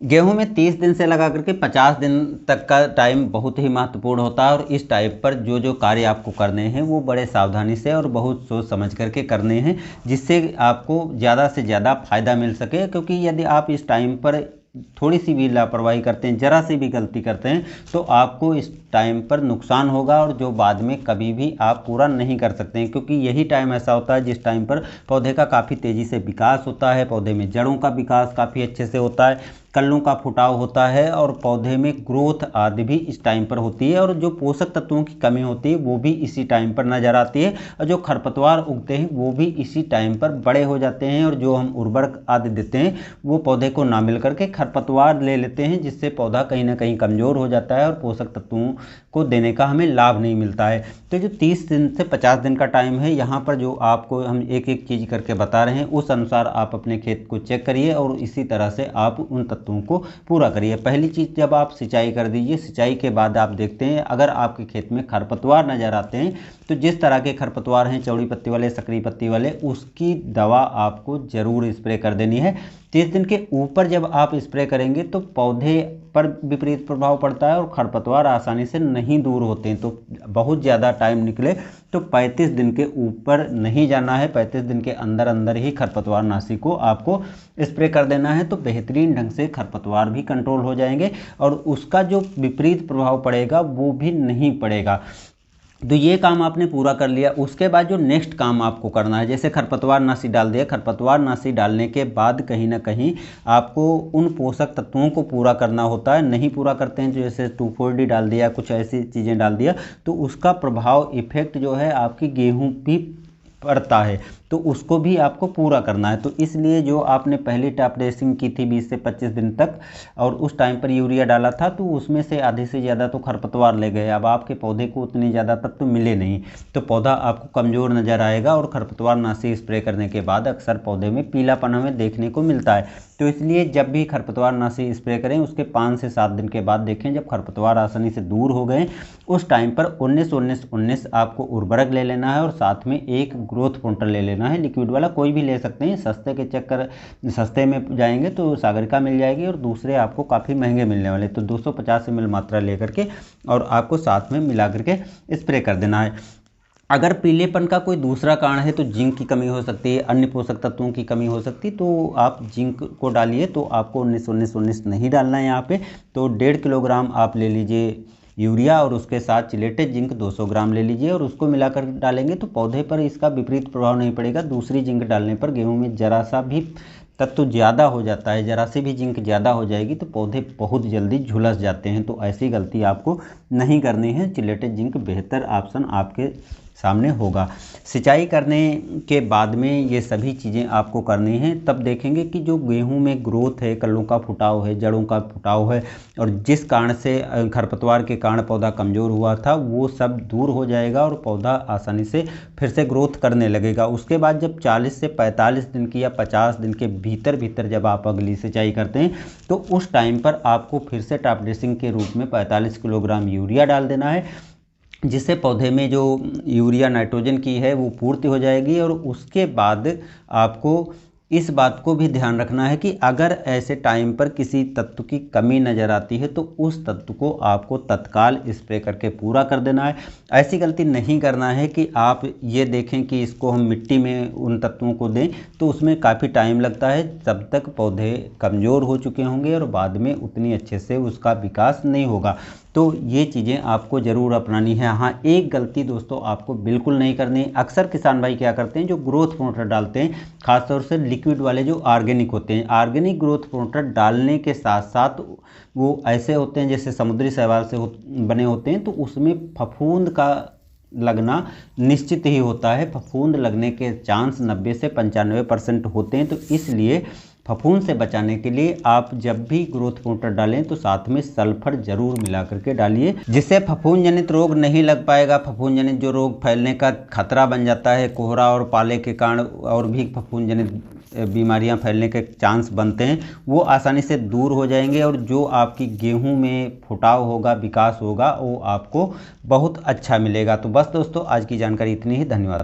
गेहूं में 30 दिन से लगा करके 50 दिन तक का टाइम बहुत ही महत्वपूर्ण होता है और इस टाइप पर जो जो कार्य आपको करने हैं वो बड़े सावधानी से और बहुत सोच समझ करके करने हैं, जिससे आपको ज़्यादा से ज़्यादा फायदा मिल सके। क्योंकि यदि आप इस टाइम पर थोड़ी सी भी लापरवाही करते हैं, ज़रा सी भी गलती करते हैं, तो आपको इस टाइम पर नुकसान होगा और जो बाद में कभी भी आप पूरा नहीं कर सकते हैं। क्योंकि यही टाइम ऐसा होता है जिस टाइम पर पौधे का काफ़ी तेज़ी से विकास होता है, पौधे में जड़ों का विकास काफ़ी अच्छे से होता है, कलियों का फुटाव होता है और पौधे में ग्रोथ आदि भी इस टाइम पर होती है। और जो पोषक तत्वों की कमी होती है वो भी इसी टाइम पर नजर आती है और जो खरपतवार उगते हैं वो भी इसी टाइम पर बड़े हो जाते हैं और जो हम उर्वरक आदि देते हैं वो पौधे को ना मिल करके खरपतवार ले लेते हैं, जिससे पौधा कहीं ना कहीं कमज़ोर हो जाता है और पोषक तत्वों को देने का हमें लाभ नहीं मिलता है। तो जो 30 दिन से 50 दिन का टाइम है, यहाँ पर जो आपको हम एक एक चीज़ करके बता रहे हैं उस अनुसार आप अपने खेत को चेक करिए और इसी तरह से आप उन तत्वों को पूरा करिए। पहली चीज़, जब आप सिंचाई कर दीजिए, सिंचाई के बाद आप देखते हैं अगर आपके खेत में खरपतवार नज़र आते हैं तो जिस तरह के खरपतवार हैं, चौड़ी पत्ती वाले, सकरी पत्ती वाले, उसकी दवा आपको ज़रूर स्प्रे कर देनी है। 30 दिन के ऊपर जब आप स्प्रे करेंगे तो पौधे पर विपरीत प्रभाव पड़ता है और खरपतवार आसानी से नहीं दूर होते हैं। तो बहुत ज़्यादा टाइम निकले तो 35 दिन के ऊपर नहीं जाना है, 35 दिन के अंदर अंदर ही खरपतवार नाशी को आपको स्प्रे कर देना है। तो बेहतरीन ढंग से खरपतवार भी कंट्रोल हो जाएंगे और उसका जो विपरीत प्रभाव पड़ेगा वो भी नहीं पड़ेगा। तो ये काम आपने पूरा कर लिया। उसके बाद जो नेक्स्ट काम आपको करना है, जैसे खरपतवार नाशी डाल दिया, खरपतवार नाशी डालने के बाद कहीं ना कहीं आपको उन पोषक तत्वों को पूरा करना होता है। नहीं पूरा करते हैं, जैसे 2,4-D डाल दिया, कुछ ऐसी चीज़ें डाल दिया, तो उसका प्रभाव इफेक्ट जो है आपकी गेहूँ भी पड़ता है, तो उसको भी आपको पूरा करना है। तो इसलिए जो आपने पहली टॉप ड्रेसिंग की थी 20 से 25 दिन तक और उस टाइम पर यूरिया डाला था, तो उसमें से आधे से ज़्यादा तो खरपतवार ले गए। अब आपके पौधे को उतने ज़्यादा तत्व मिले नहीं, तो पौधा आपको कमज़ोर नज़र आएगा और खरपतवार नाशी स्प्रे करने के बाद अक्सर पौधे में पीलापन हमें देखने को मिलता है। तो इसलिए जब भी खरपतवार नाशी स्प्रे करें उसके 5 से 7 दिन के बाद देखें, जब खरपतवार आसानी से दूर हो गए, उस टाइम पर 19-19-19 आपको उर्वरक ले लेना है और साथ में एक ग्रोथ पॉइंटर ले लेना है। लिक्विड वाला कोई भी ले सकते हैं, सस्ते के चक्कर, सस्ते में जाएंगे तो सागरिका मिल जाएगी और दूसरे आपको काफ़ी महंगे मिलने वाले। तो 250 ml मात्रा लेकर के और आपको साथ में मिला करके स्प्रे कर देना है। अगर पीलेपन का कोई दूसरा कारण है तो जिंक की कमी हो सकती है, अन्य पोषक तत्वों की कमी हो सकती है, तो आप जिंक को डालिए। तो आपको 19-19-19 नहीं डालना है यहाँ पे। तो 1.5 किलोग्राम आप ले लीजिए यूरिया और उसके साथ चिलेटेड जिंक 200 ग्राम ले लीजिए और उसको मिलाकर डालेंगे तो पौधे पर इसका विपरीत प्रभाव नहीं पड़ेगा। दूसरी जिंक डालने पर गेहूँ में जरा सा भी तत्व ज़्यादा हो जाता है, जरा सी भी जिंक ज़्यादा हो जाएगी तो पौधे बहुत जल्दी झुलस जाते हैं। तो ऐसी गलती आपको नहीं करनी है। चिलेटेड जिंक बेहतर ऑप्शन आपके सामने होगा। सिंचाई करने के बाद में ये सभी चीज़ें आपको करनी हैं, तब देखेंगे कि जो गेहूं में ग्रोथ है, कलियों का फुटाव है, जड़ों का फुटाव है और जिस कारण से खरपतवार के कारण पौधा कमज़ोर हुआ था वो सब दूर हो जाएगा और पौधा आसानी से फिर से ग्रोथ करने लगेगा। उसके बाद जब 40 से 45 दिन की या 50 दिन के भीतर भीतर जब आप अगली सिंचाई करते हैं तो उस टाइम पर आपको फिर से टॉप ड्रेसिंग के रूप में 45 किलोग्राम यूरिया डाल देना है, जिससे पौधे में जो यूरिया नाइट्रोजन की है वो पूर्ति हो जाएगी। और उसके बाद आपको इस बात को भी ध्यान रखना है कि अगर ऐसे टाइम पर किसी तत्व की कमी नज़र आती है तो उस तत्व को आपको तत्काल स्प्रे करके पूरा कर देना है। ऐसी गलती नहीं करना है कि आप ये देखें कि इसको हम मिट्टी में उन तत्वों को दें तो उसमें काफ़ी टाइम लगता है, तब तक पौधे कमज़ोर हो चुके होंगे और बाद में उतनी अच्छे से उसका विकास नहीं होगा। तो ये चीज़ें आपको ज़रूर अपनानी है। हाँ, एक गलती दोस्तों आपको बिल्कुल नहीं करनी। अक्सर किसान भाई क्या करते हैं, जो ग्रोथ प्रमोटर डालते हैं, खासतौर से लिक्विड वाले जो ऑर्गेनिक होते हैं, ऑर्गेनिक ग्रोथ प्रमोटर डालने के साथ साथ वो ऐसे होते हैं जैसे समुद्री शैवाल से बने होते हैं, तो उसमें फफूंद का लगना निश्चित ही होता है। फफूंद लगने के चांस 90 से 95% होते हैं। तो इसलिए फफूंद से बचाने के लिए आप जब भी ग्रोथ प्रमोटर डालें तो साथ में सल्फर जरूर मिला करके डालिए, जिससे फफूंद जनित रोग नहीं लग पाएगा। फफूंद जनित जो रोग फैलने का खतरा बन जाता है, कोहरा और पाले के कारण और भी फफूंद जनित बीमारियां फैलने के चांस बनते हैं, वो आसानी से दूर हो जाएंगे और जो आपकी गेहूं में फुटाव होगा, विकास होगा, वो आपको बहुत अच्छा मिलेगा। तो बस दोस्तों, आज की जानकारी इतनी ही। धन्यवाद।